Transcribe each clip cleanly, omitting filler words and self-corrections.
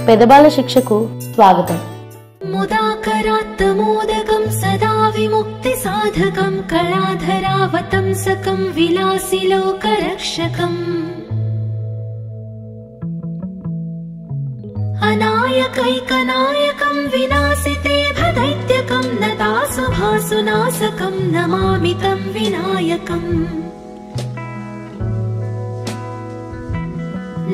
పెదబాల శిక్షకు స్వాగతం. मुदाकरात्तमोदकं सदा विमुक्तिसाधकं कलाधरावतंसकं विलासिलोकरक्षकम् अनायकैकनायकं विनाशिते भदैत्यकं नतासुभासुनाशकं नमामि तं विनायकम्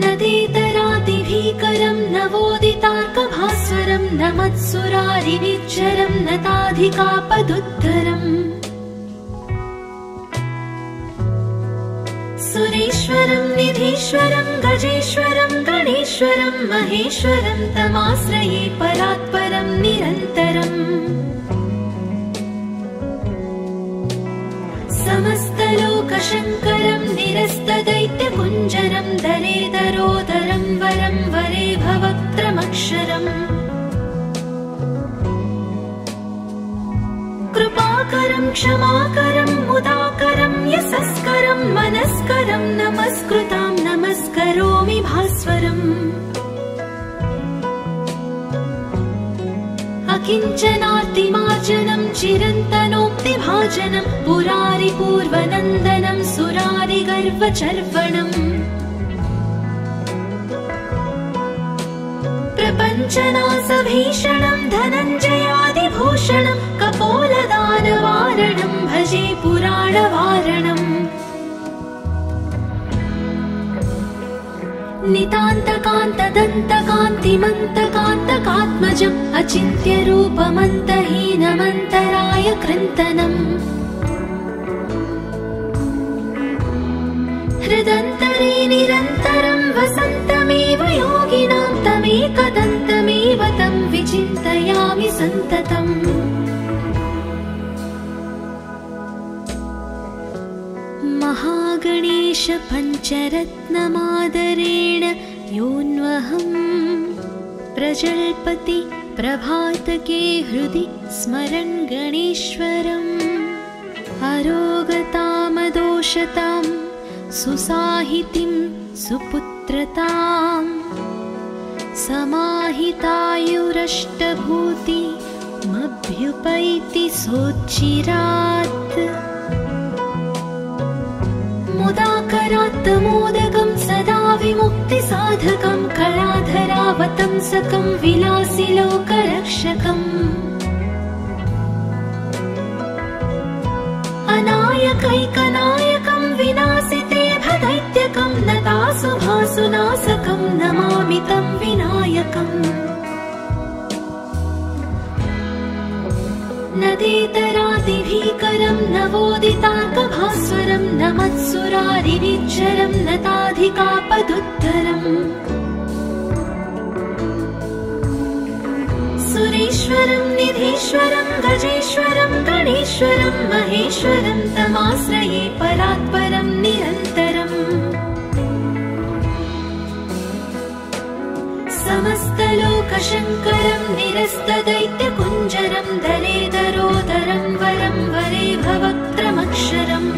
नदेतरादिभीकरं नवोदितार्कभास्वरं नमत्सुरारिनिच्चरं नताधिकापदुद्धरम् सुरेश्वरं निधीश्वरं गजेश्वरं गणेश्वरं महेश्वरं तमाश्रये परात्परं निरन्तरम् समस्तलोकशङ्करं निरस्तदैत्यकुञ्जरं दरेदरोदरं वरं वरे भवक्त्रमक्षरम् कृपाकरं क्षमाकरं मुदाकरं यशस्करं मनस्करं नमस्कृतां नमस्करोमि भास्वरम् अकिञ्चनार्तिमार्जनं चिरन्तनोक्तिभाजनं पुरारिपूर्वनन्दनं सुरारिगर्वचर्वणम् प्रपञ्चनासभीषणं धनञ्जयादिभूषणं कपोलदानवारणं भजे पुराणवारणम् नितान्तकान्तदन्तकान्तिमन्तकान्तकात्मजम् अचिन्त्यरूपमन्तहीनमन्तराय कृन्तनम् हृदन्तरे निरन्तरं वसन्तमेव योगिनां तमेकदन्तमेव तं विचिन्तयामि सन्ततम् महागणेश पञ्चरत्नमादरेण योऽन्वहं प्रजल्पति प्रभातके हृदि स्मरन् गणेश्वरम् अरोगतामदोषतां सुसाहितिं सुपुत्रतां समाहितायुरष्टभूतिमभ्युपैति सोच्चिरात् मुदाकरात्तमोदकं सदा विमुक्तिसाधकं कलाधरावतंसकं विलासिलोकरक्षकम् अनायकैकनायकं विनाशिते भदैत्यकं नतासुभासुनाशकं नमामि तं विनायकम् नदेतरादिभीकरं नवोदितार्कभास्वरं नमत्सुरारिनिच्चरं नताधिकापदुद्धरम् सुरेश्वरं निधीश्वरं गजेश्वरं गणेश्वरं महेश्वरं तमाश्रये परात्परं निरन्तरम् समस्तलोकशङ्करं निरस्तदैत्यकुञ्जरं दरेदरोदरं वरं वरे भवक्त्रमक्षरम्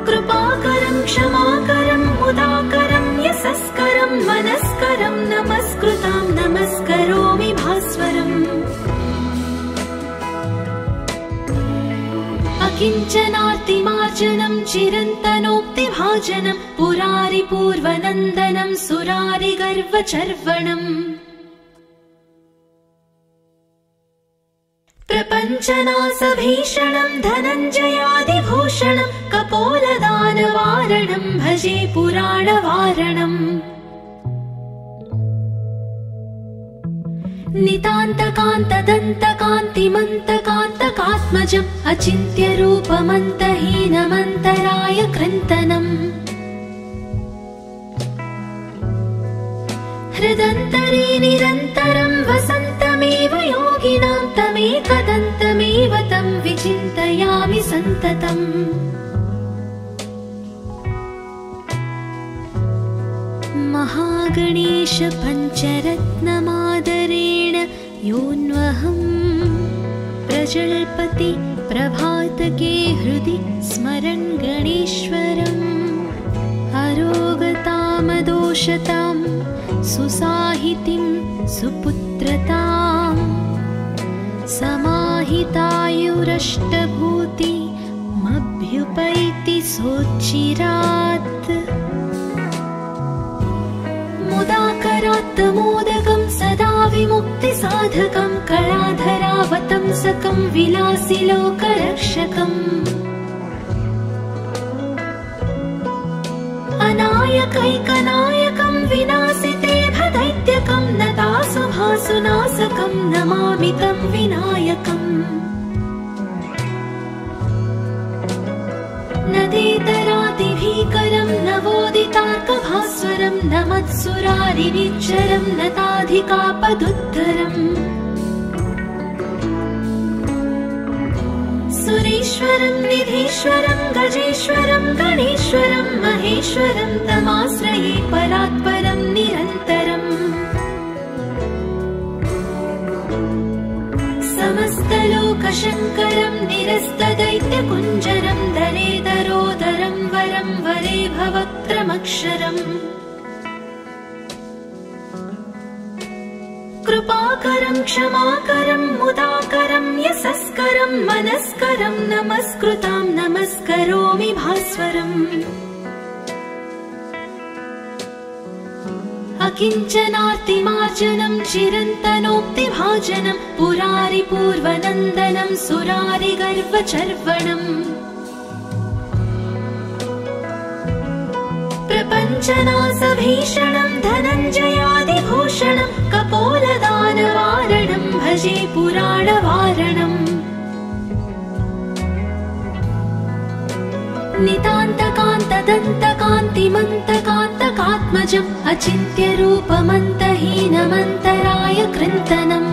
कृपाकरं क्षमाकरं मुदाकरं यशस्करं मनस्करं नमस्कृतां नमस्करोमि भास्वरम् अकिञ्चनार्तिमार्जनं चिरन्तनोक्तिभाजनं पुरारिपूर्वनन्दनं सुरारिगर्वचर्वणम् प्रपञ्चनासभीषणं धनञ्जयादिभूषणं कपोलदानवारणं भजे पुराणवारणम् नितान्तकान्तदन्तकान्तिमन्तकान्तकात्मजम् अचिन्त्यरूपमन्तहीनमन्तराय कृन्तनम् हृदन्तरे निरन्तरं वसन्तमेव योगिनां तमेकदन्तमेव तं विचिन्तयामि सन्ततम् महागणेश पञ्चरत्नमादरेण योऽन्वहं प्रजल्पति प्रभातके हृदि स्मरन् गणेश्वरम् अरोगताम रामदोषतां सुसाहितिं सुपुत्रताम् समाहितायुरष्टभूतिमभ्युपैति सोच्चिरात् मुदाकरात् मोदकं सदा विमुक्तिसाधकं कलाधरावतंसकं विलासिलोकरक्षकम् अनायकैकनायकं विनाशिते भदैत्यकं नतासुभासुनाशकं नमामि तं विनायकम् नदेतरातिभीकरं नवोदितार्कभास्वरं नमत्सुरारिनिच्चरं नताधिकापदुद्धरम् सुरेश्वरं निधीश्वरं गजेश्वरं गणेश्वरं महेश्वरं तमाश्रये परात्परं निरन्तरम् समस्तलोकशङ्करं निरस्तदैत्यकुञ्जरं दरेदरोदरं वरं वरे भवक्त्रमक्षरम् कृपाकरं क्षमाकरं मुदाकरं यशस्करं मनस्करं नमस्कृतां नमस्करोमि भास्वरम् अकिञ्चनार्तिमार्जनं चिरन्तनोक्तिभाजनं पुरारिपूर्वनन्दनं सुरारिगर्वचर्वणम् प्रपञ्चनाशभीषणं धनञ्जयादिभूषणं कपोलदानवारणं भजे पुराणवारणम् नितान्तकान्तदन्तकान्तिमन्तकान्तकात्मजम् अचिन्त्यरूपमन्तहीनमन्तराय कृन्तनम्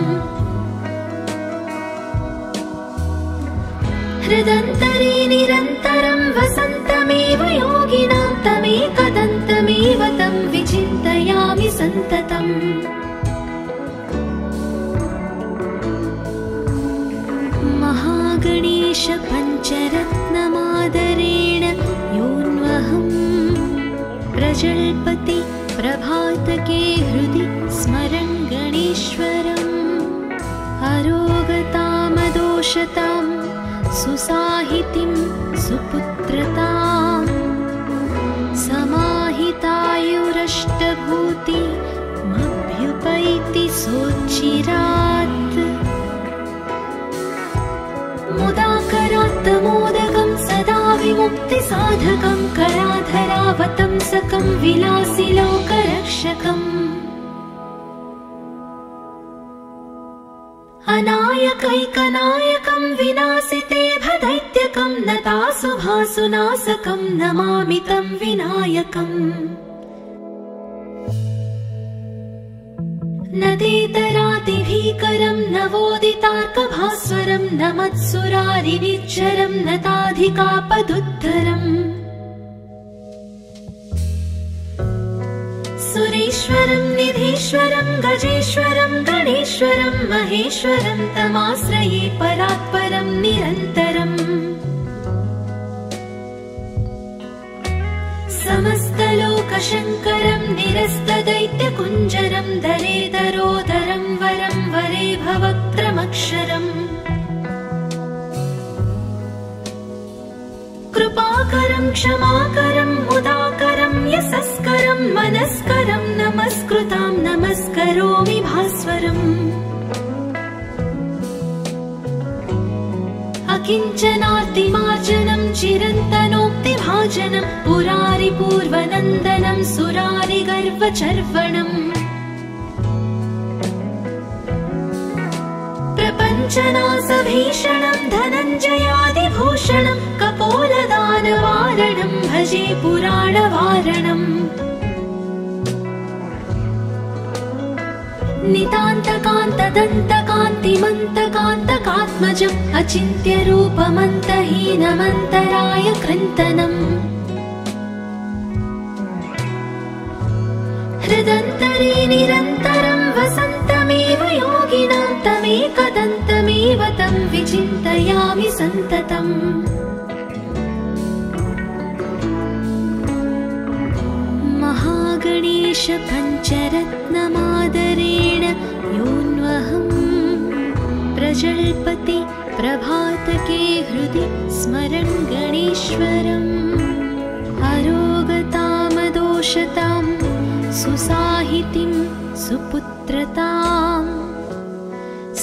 हृदन्तरे निरन्तरं वसन्तमेव योगिनां तमेकदन्तमेव तं विचिन्तयामि सन्ततम् महागणेश पञ्चरत्नमादरेण योऽन्वहं प्रजल्पति प्रभातके हृदि स्मरन् गणेश्वरम् अरोगतामदोषतां सुसाहितिं सुपुत्रताम् समाहितायुरष्टभूतिमभ्युपैति सोच्चिरात् मुदाकरात् मोदकं सदा विमुक्तिसाधकं कलाधरावतंसकं विलासिलोकरक्षकम् अनायकैकनायकं विनाशिते भदैत्यकं नतासुभासुनाशकं नमामि तं विनायकम् नदेतरातिभीकरं नवोदितार्कभास्वरं नमत्सुरारिनिच्चरं नताधिकापदुद्धरम् सुरेश्वरं निधीश्वरं गजेश्वरं गणेश्वरं महेश्वरं तमाश्रये परात्परं निरन्तरम् समस्तलोकशङ्करं निरस्तदैत्यकुञ्जरं दरेदरोदरं वरं वरे भवक्त्रमक्षरम् कृपाकरं क्षमाकरं मुदाकरं यशस्करं मनस्करं नमस्कृतां नमस्करोमि भास्वरम् अकिञ्चनार्तिमार्जनं चिरन्तनोक्तिभाजनं पुरारिपूर्वनन्दनं सुरारिगर्वचर्वणम् प्रपञ्चनाशभीषणं धनञ्जयादिभूषणं कपोलदानवारणं भजे पुराणवारणम् नितान्तकान्तदन्तकान्तिमन्तकान्तकात्मजम् अचिन्त्यरूपमन्तहीनमन्तराय कृन्तनम् हृदन्तरे निरन्तरं वसन्तमेव योगिनां तमेकदन्तमेव तं विचिन्तयामि सन्ततम् महागणेश पञ्चरत्नमादरेण योऽन्वहम् प्रजल्पति प्रभातके हृदि स्मरन् गणेश्वरम् अरोगतामदोषतां सुसाहितिं सुपुत्रताम्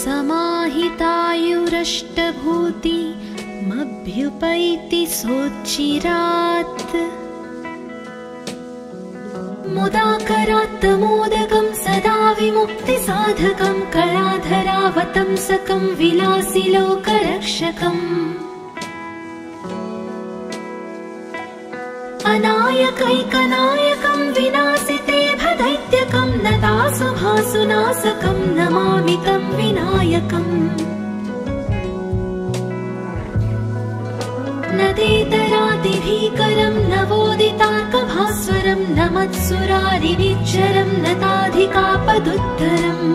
समाहितायुरष्टभूतिमभ्युपैति सोच्चिरात् मुदाकरात्तमोदकं सदा विमुक्तिसाधकं कलाधरावतंसकं विलासिलोकरक्षकम् अनायकैकनायकं विनाशिते भदैत्यकं नतासुभासुनाशकं नमामि तं विनायकम् नदेतरादिभीकरं नवोदितार्कभास्वरं नमत्सुरारिनिच्चरं नताधिकापदुद्धरम्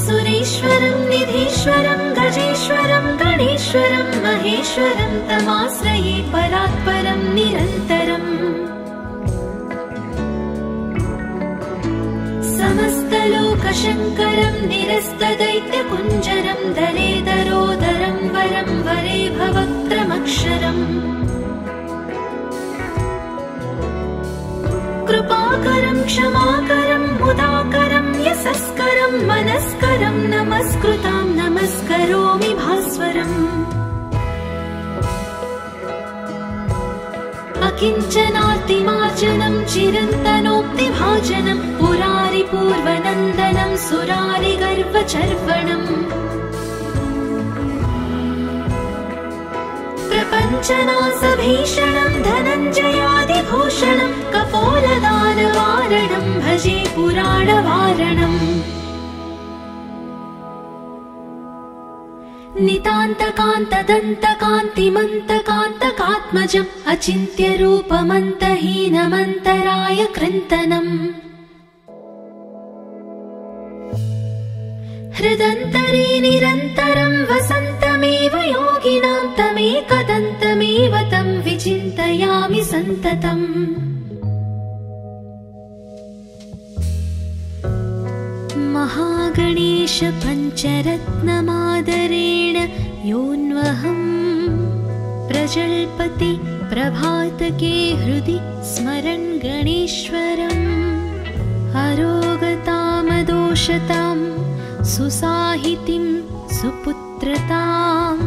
सुरेश्वरं निधीश्वरं गजेश्वरं गणेश्वरं महेश्वरं तमाश्रये परात्परं निरन्तरम् समस्तलोकशङ्करं निरस्तदैत्यकुञ्जरं दरेदरोदरं वरं वरे भवक्त्रमक्षरम् कृपाकरं क्षमाकरं मुदाकरं यशस्करं मनस्करं नमस्कृतां नमस्करोमि भास्वरम् अकिञ्चनातिमार्जनं चिरन्तनोक्तिभाजनं पुरारिपूर्वनन्दनं सुरारिगर्वचर्वणम् प्रपञ्चनासभीषणं धनञ्जयादिभूषणं कपोलदानवारणं भजे पुराणवारणम् नितान्तकान्तदन्तकान्तिमन्तकान्तकात्मजम् अचिन्त्यरूपमन्तहीनमन्तराय कृन्तनम् हृदन्तरे निरन्तरं वसन्तमेव योगिनां तमेकदन्तमेव तं विचिन्तयामि सन्ततम् महागणेश पञ्चरत्नमादरेण योऽन्वहम् प्रजल्पति प्रभातके हृदि स्मरन् गणेश्वरम् अरोगतामदोषतां सुसाहितिं सुपुत्रताम्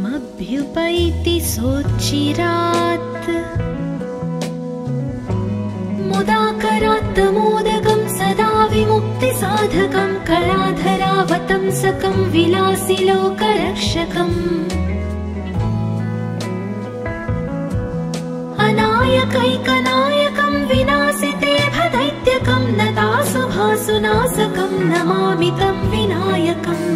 समाहितायुरष्टभूतिमभ्युपैति सोच्चिरात् मुदाकरात्तमोदकं सदा विमुक्तिसाधकं कलाधरावतंसकं विलासिलोकरक्षकम् अनायकैकनायकं विनाशिते भदैत्यकं नतासुभासुनाशकं नमामि तं विनायकम्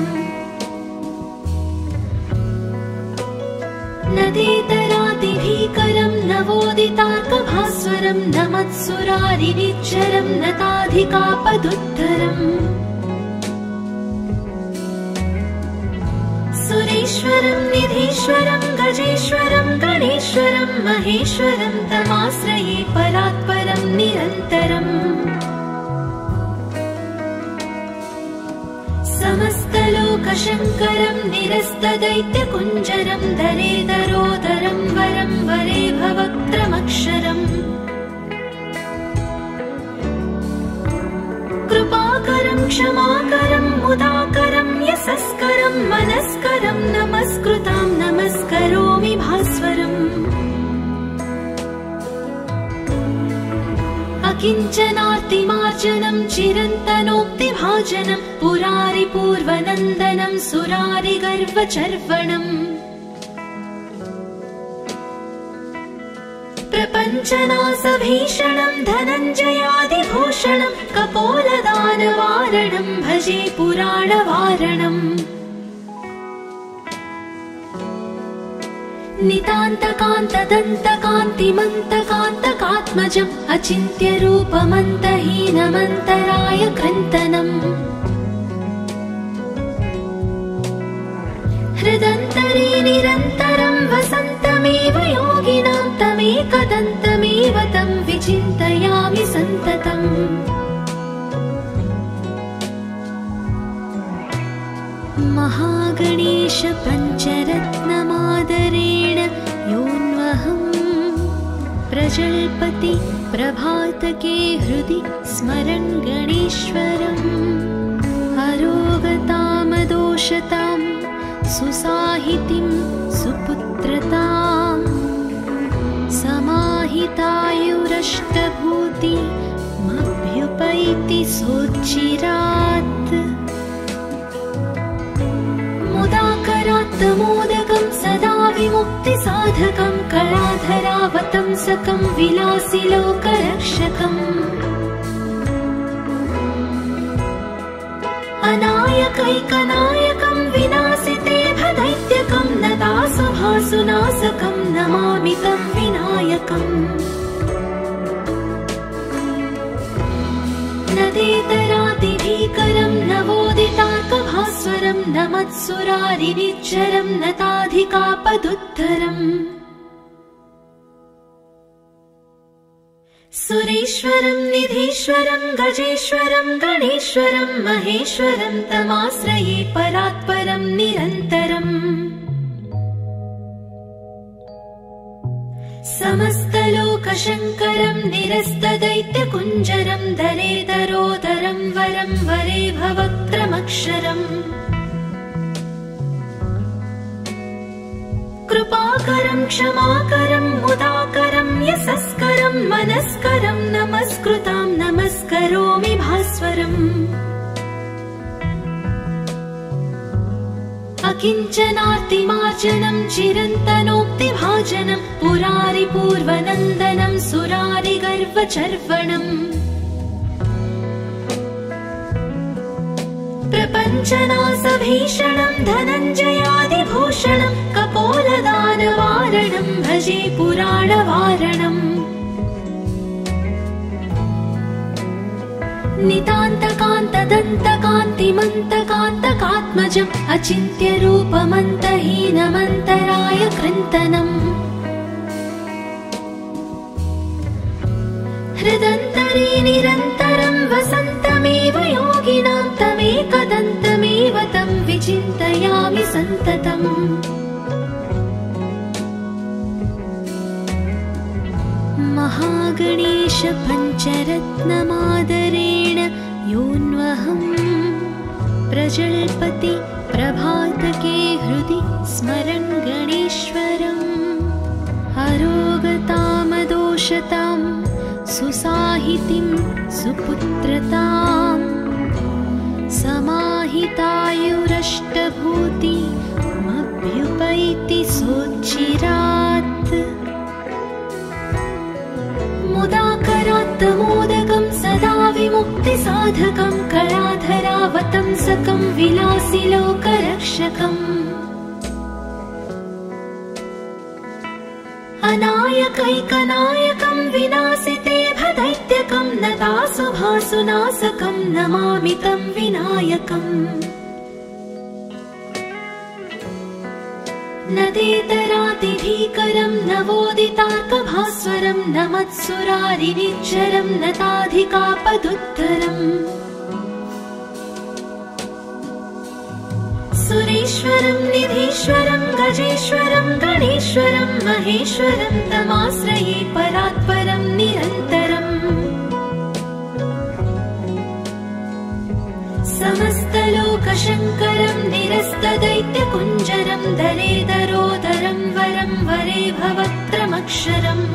नदेतरादिभीकरं नवोदितार्कभास्वरं नमत्सुरारिनिच्चरं नताधिकापदुद्धरम् सुरेश्वरं निधीश्वरं गजेश्वरं गणेश्वरं महेश्वरं तमाश्रये परात्परं निरन्तरम् समस्तलोकशङ्करं निरस्तदैत्यकुञ्जरं दरेदरोदरं वरं वरे भवक्त्रमक्षरम् कृपाकरं क्षमाकरं मुदाकरं यशस्करं मनस्करं नमस्कृतां नमस्करोमि भास्वरम् अकिञ्चनार्तिमार्जनं चिरन्तनोक्तिभाजनं पुरारिपूर्वनन्दनं सुरारिगर्वचर्वणम् प्रपञ्चनासभीषणं धनञ्जयादिभूषणं कपोलदानवारणं भजे पुराणवारणम् नितान्तकान्तदन्तकान्तिमन्तकान्तकात्मजम् अचिन्त्यरूपमन्तहीनमन्तराय कृन्तनम् हृदन्तरे निरन्तरं वसन्तमेव योगिनां तमेकदन्तमेव तं विचिन्तयामि सन्ततम्। महागणेश पञ्चरत्नमादरेण योऽन्वहम् प्रजल्पति प्रभातके हृदि स्मरन् गणेश्वरम्। अरोगतामदोषतां सुसाहितिं सुपुत्रतां समाहितायुरष्टभूतिमभ्युपैति सोच्चिरात्। मुदाकरात्तमोदकं सदा विमुक्तिसाधकं कलाधरावतंसकं विलासिलोकरक्षकम्। अनायकैकनायकं विनाशिते भदैत्यकं नतासुभासुनाशकं नमामि तं विनायकम्। नदेतरातिभीकरं नवोदितार्कभास्वरं नमत्सुरारिनिच्चरं नताधिकापदुद्धरम्। सुरेश्वरं निधीश्वरं गजेश्वरं गणेश्वरं महेश्वरं तमाश्रये परात्परं निरन्तरम्। समस्तलोकशङ्करं निरस्तदैत्यकुञ्जरं दरेदरोदरं वरं वरे भवक्त्रमक्षरम्। कृपाकरं क्षमाकरं मुदाकरं यशस्करं मनस्करं नमस्कृतां नमस्करोमि भास्वरम्। अकिञ्चनार्तिमार्जनं चिरन्तनोक्तिभाजनं पुरारिपूर्वनन्दनं सुरारिगर्वचर्वणम्। प्रपञ्चनाशभीषणं धनञ्जयादिभूषणं कपोलदानवारणं भजे पुराणवारणम्। नितान्तकान्तदन्तकान्तिमन्तकान्तकात्मजम् अचिन्त्यरूपमन्तहीनमन्तराय कृन्तनम्। हृदन्तरे निरन्तरं वसन्तमेव योगिनां तमेकदन्तमेव तं विचिन्तयामि सन्ततम्। महागणेश पञ्चरत्नमादरेण योऽन्वहम् प्रजल्पति प्रभातके हृदि स्मरन् गणेश्वरम्। अरोगतामदोषतां सुसाहितिं सुपुत्रतां समाहितायुरष्टभूतिमभ्युपैति सोच्चिरात्। मुदाकरात्तमोदकं सदा विमुक्तिसाधकं कलाधरावतंसकं विलासिलोकरक्षकम्। अनायकैकनायकं विनाशिते भदैत्यकं नतासुभासुनाशकं नमामि तं विनायकम्। नदेतरातिभीकरं नवोदितार्कभास्वरं नमत्सुरारिनिच्चरं नताधिकापदुद्धरम्। सुरेश्वरं निधीश्वरं गजेश्वरं गणेश्वरं महेश्वरं तमाश्रये परात्परं निरन्तरम्। समस्तलोकशङ्करं निरस्तदैत्यकुञ्जरं दरेदरोदरं वरं वरे भवक्त्रमक्षरम्।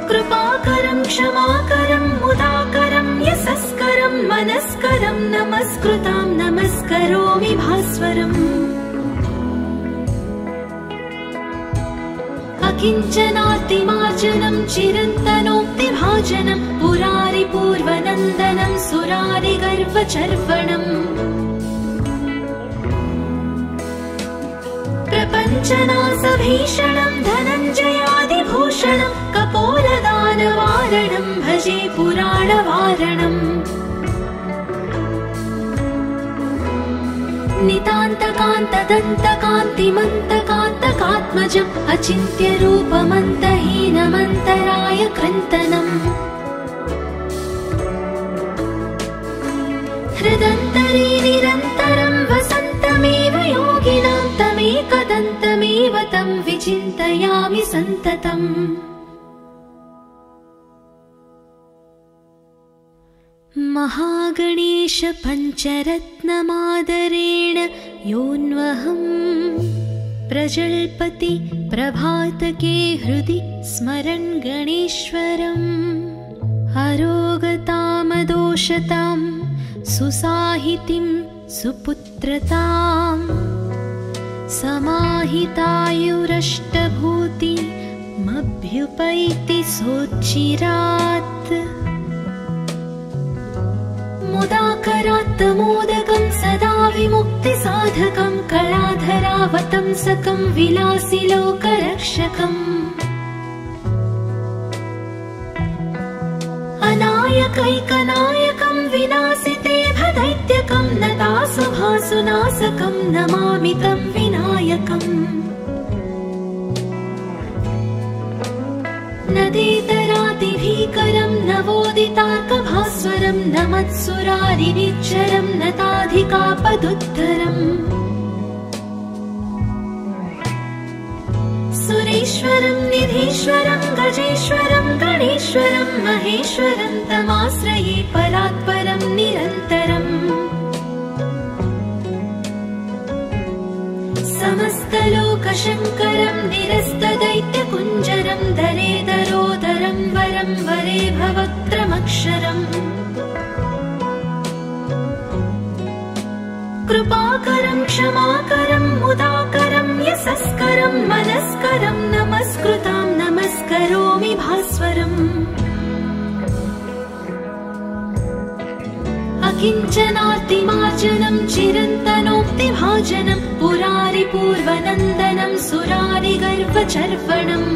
कृपाकरं क्षमाकरं मुदाकरं यशस्करं मनस्करं नमस्कृतां नमस्करोमि भास्वरम्। अकिञ्चनार्तिमार्जनं चिरन्तनोक्तिभाजनं पुरारिपूर्वनन्दनं सुरारिगर्वचर्वणम्। प्रपञ्चनाशभीषणं धनञ्जयादिभूषणं कपोलदानवारणं भजे पुराणवारणम्। नितान्तकान्तदन्तकान्तिमन्तकान्तकात्मजम् अचिन्त्यरूपमन्तहीनमन्तराय कृन्तनम् हृदन्तरे निरन्तरं वसन्तमेव योगिनां तमेकदन्तमेव तं विचिन्तयामि सन्ततम् महागणेश पञ्चरत्नमादरेण योऽन्वहम् प्रजल्पति प्रभातके हृदि स्मरन् गणेश्वरम् अरोगतामदोषतां सुसाहितिं सुपुत्रताम् समाहितायुरष्टभूतिमभ्युपैति सोच्चिरात् मुदाकरात्तमोदकं सदा विमुक्तिसाधकं कलाधरावतंसकं विलासिलोकरक्षकम् अनायकैकनायकं विनाशिते भदैत्यकं नतासुभासुनाशकं नमामि तं विनायकम् नदेतरातिभीकरं नवोदितार्कभास्वरं नमत्सुरारिनिच्चरं नताधिकापदुद्धरम् सुरेश्वरं निधीश्वरं गजेश्वरं गणेश्वरं महेश्वरं तमाश्रये परात्परं निरन्तरम् समस्तलोकशङ्करं निरस्तदैत्यकुञ्जरं दरेदरोदरं वरं वरे भवक्त्रमक्षरम् कृपाकरं क्षमाकरं मुदाकरं यशस्करं मनस्करं नमस्कृतां नमस्करोमि भास्वरम् अकिञ्चनार्तिमार्जनं चिरन्तनोक्तिभाजनं पुरारिपूर्वनन्दनं सुरारिगर्वचर्वणम्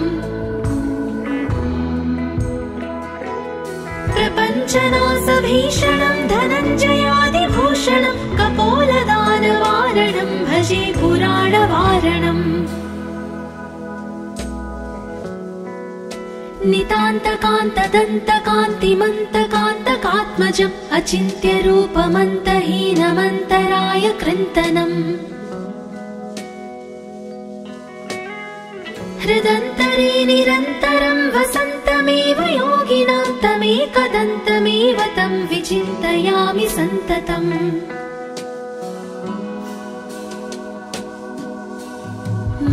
प्रपञ्चनाशभीषणं धनञ्जयादिभूषणं कपोलदानवारणं भजे पुराणवारणम् नितान्तकान्तदन्तकान्तिमन्तकान्तकात्मजम् अचिन्त्यरूपमन्तहीनमन्तराय कृन्तनम् हृदन्तरे निरन्तरं वसन्तमेव योगिनां तमेकदन्तमेव तं विचिन्तयामि सन्ततम्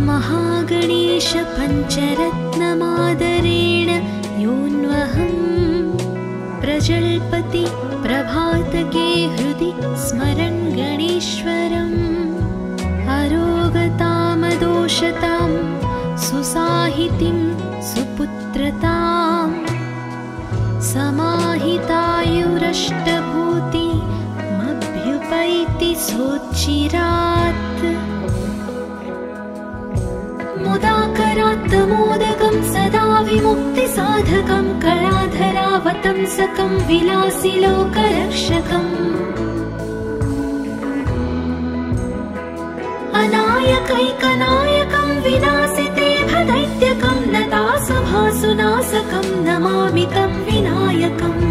महागणेश पञ्चरत्नमादरेण योऽन्वहम् प्रजल्पति प्रभातके हृदि स्मरन् गणेश्वरम् अरोगतामदोषतां सुसाहितिं सुपुत्रताम् समाहितायुरष्टभूतिमभ्युपैति सोच्चिरात् मुदाकरात्तमोदकं सदा विमुक्तिसाधकं कलाधरावतंसकं विलासिलोकरक्षकम् अनायकैकनायकं विनाशिते भदैत्यकं नतासुभासुनाशकं नमामि तं विनायकम्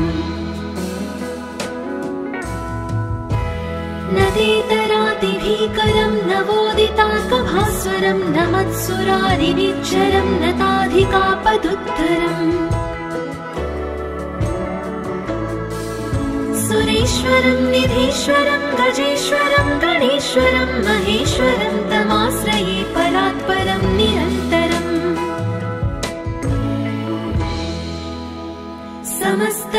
नदेतरातिभीकरं नवोदितार्कभास्वरं नमत्सुरारिनिच्चरं नताधिकापदुद्धरम् सुरेश्वरं निधीश्वरं गजेश्वरं गणेश्वरं महेश्वरं तमाश्रये परात्परं निरन्तरम्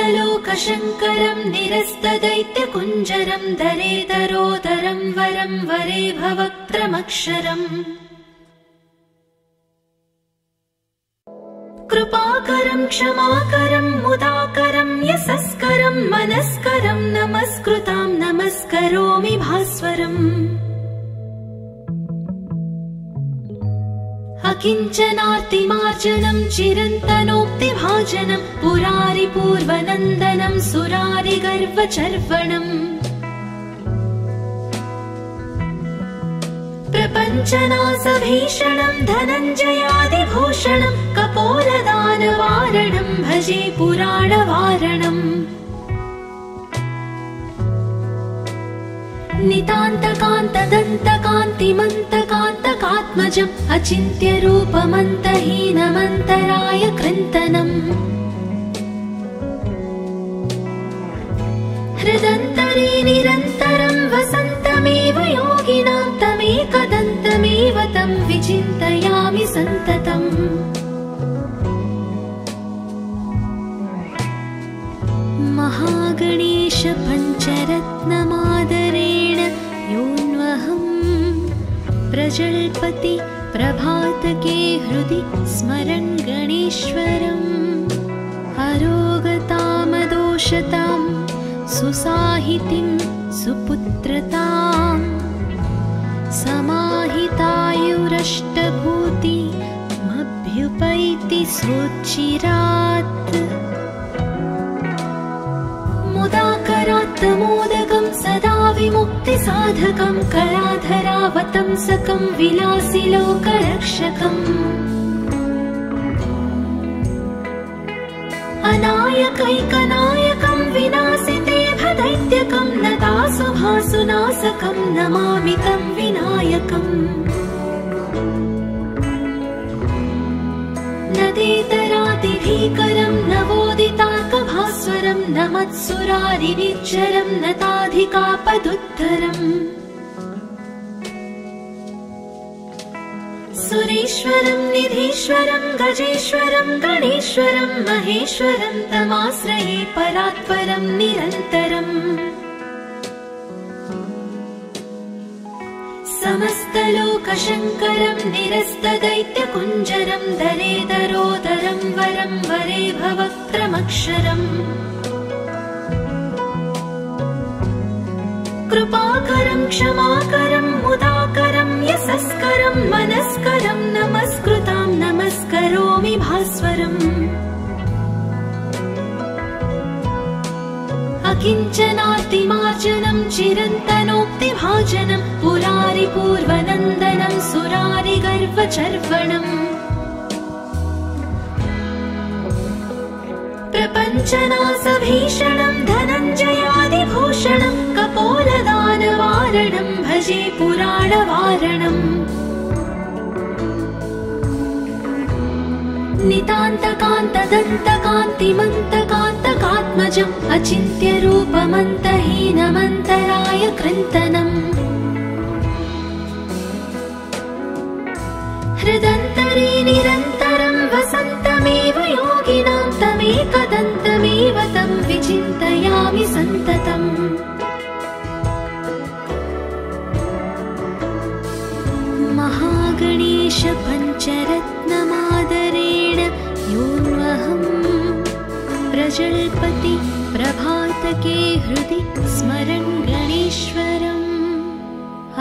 समस्तलोकशङ्करं निरस्तदैत्यकुञ्जरं दरेदरोदरं वरं वरे भवक्त्रमक्षरम् कृपाकरं क्षमाकरं मुदाकरं यशस्करं मनस्करं नमस्कृतां नमस्करोमि भास्वरम् अकिञ्चनार्तिमार्जनं चिरन्तनोक्तिभाजनं पुरारिपूर्वनन्दनं सुरारिगर्वचर्वणम् प्रपञ्चनासभीषणं धनञ्जयादिभूषणं कपोलदानवारणं भजे पुराणवारणम् नितान्तकान्तदन्तकान्तिमन्तकान्तकात्मजम् अचिन्त्यरूपमन्तहीनमन्तराय कृन्तनम् हृदन्तरे निरन्तरं वसन्तमेव योगिनां तमेकदन्तमेव तं विचिन्तयामि सन्ततम् महागणेश पञ्चरत्नमादरेण योऽन्वहं प्रजल्पति प्रभातके हृदि स्मरन् गणेश्वरम् अरोगतामदोषतां सुसाहितिं सुपुत्रतां समाहितायुरष्टभूतिमभ्युपैति सोच्चिरात् मुदाकरात्तमोदकं सदा विमुक्तिसाधकं कलाधरावतंसकं विलासिलोकरक्षकम् अनायकैकनायकं विनाशिते भदैत्यकं नतासुभासुनाशकं नमामि तं विनायकम् नदेतरातिभीकरं नवोदितार्कभास्वरं नमत्सुरारिनिच्चरं नताधिकापदुद्धरम् सुरेश्वरं निधीश्वरं गजेश्वरं गणेश्वरं महेश्वरं तमाश्रये परात्परं निरन्तरम् समस्तलोकशङ्करं निरस्तदैत्यकुञ्जरं दरेदरोदरं वरं वरे भवक्त्रमक्षरम् कृपाकरं क्षमाकरं मुदाकरं यशस्करं मनस्करं नमस्कृतां नमस्करोमि भास्वरम् अकिञ्चनातिमार्जनं चिरन्तनोक्तिभाजनं पुरारिपूर्वनन्दनं सुरारिगर्वचर्वणम् प्रपञ्चनासभीषणं धनञ्जयादिभूषणं कपोलदानवारणं भजे पुराणवारणम् नितान्तकान्तदन्तकान्तिमन्तकान्तकात्मजम् अचिन्त्यरूपमन्तहीनमन्तराय कृन्तनम् हृदन्तरे निरन्तरं वसन्तमेव योगिनां तमेकदन्तमेव तं विचिन्तयामि सन्ततम् महागणेश पञ्चरत्नमादरेण योऽन्वहं प्रजल्पति प्रभातके हृदि स्मरन् गणेश्वरम्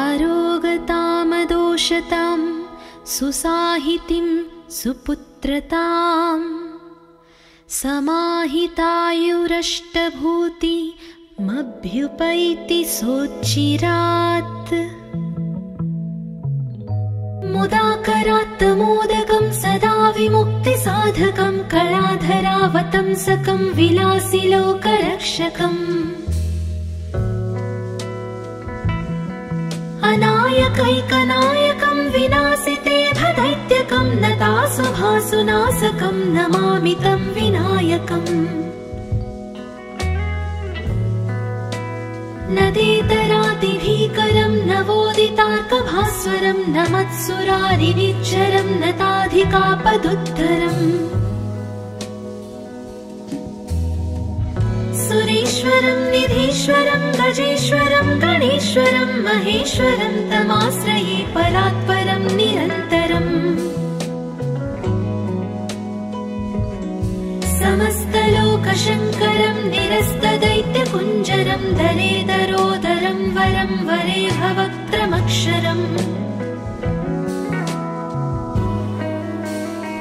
अरोगतामदोषतां सुसाहितिं सुपुत्रतां समाहितायुरष्टभूतिमभ्युपैति सोच्चिरात् मुदाकरात्तमोदकं सदा विमुक्तिसाधकं कलाधरावतंसकं विलासिलोकरक्षकम् अनायकैकनायकं विनाशिते भदैत्यकं नतासुभासुनाशकं नमामि तं विनायकम् नदेतरातिभीकरं नवोदितार्कभास्वरं नमत्सुरारिनिच्चरं नताधिकापदुद्धरम् सुरेश्वरं निधीश्वरं गजेश्वरं गणेश्वरं महेश्वरं तमाश्रये परात्परं निरन्तरम् समस्तलोकशङ्करं निरस्तदैत्यकुञ्जरं दरेदरोदरं वरं वरे भवक्त्रमक्षरम्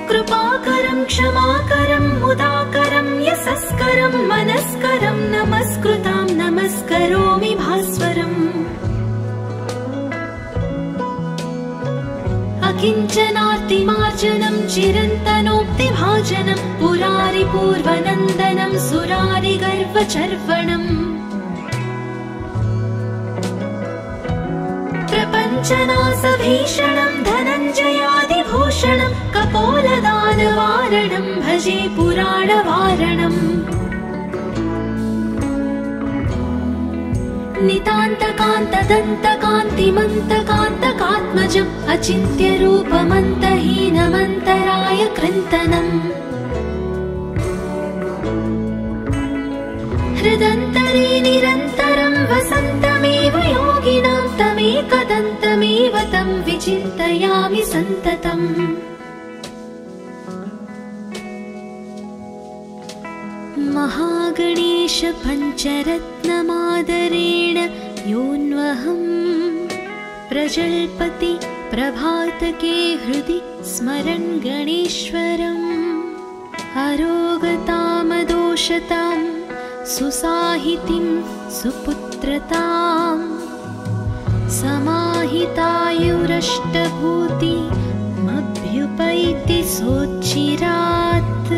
कृपाकरं क्षमाकरं मुदाकरं यशस्करं मनस्करं नमस्कृतां नमस्करोमि भास्वरम् प्रपञ्चनार्तिमार्जनं चिरन्तनोक्तिभाजनं पुरारिपूर्वनन्दनं सुरारिगर्वचर्वणम् प्रपञ्चनासभीषणं धनञ्जयादिभूषणं कपोलदानवारणं भजे पुराणवारणम् नितान्तकान्तदन्तकान्तिमन्तकान्तकात्मजम् अचिन्त्यरूपमन्तहीनमन्तराय कृन्तनम् हृदन्तरे निरन्तरं वसन्तमेव योगिनां तमेकदन्तमेव तं विचिन्तयामि सन्ततम् महागणेश पञ्चरत्नमादरेण योऽन्वहं प्रजल्पति प्रभातके हृदि स्मरन् गणेश्वरम् अरोगतामदोषतां सुसाहितिं सुपुत्रतां समाहितायुरष्टभूतिमभ्युपैति सोच्चिरात्